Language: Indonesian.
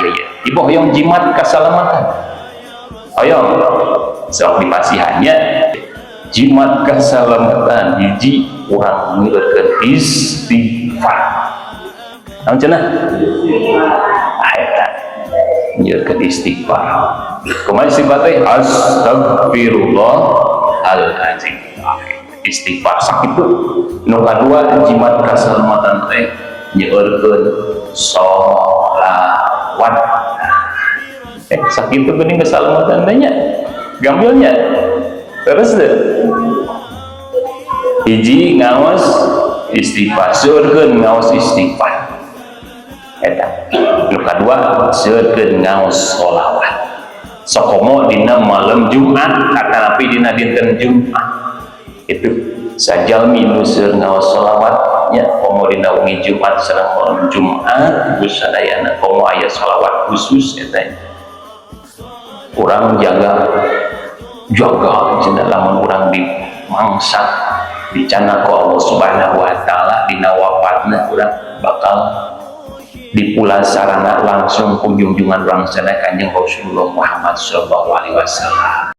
ya ibu hoyong jimat keselamatan hoyong sok dipasihannya jimat keselamatan hiji urang ngeureun istighfar naon cenah eta ngeureun istighfar kumaha istighfar teh astagfirullahalazim istighfar sakit tuh nu kadua jimat keselamatan teh nyeureun sholawat sakit tuh geuning keselamatan teh nya gambilnya terus deh hiji ngaos istighfar seureun ngaos istighfar eta nu kadua seureun ngaos sholawat sokomo dina malam Jumat atanapi dina dinten Jumat itu sajalmi nu seueur ngaos sholawatnya komo dina wengi Jumat sareng malam Jumat geus sadayana komo aya sholawat khusus eta urang jaga cenah lamun urang dimangsa dicana ku Allah Subhanahu wa taala dina wafatna urang bakal dipulasarana langsung kunjungan urang sana Kanjeng Rasulullah Muhammad sallallahu alaihi wasallam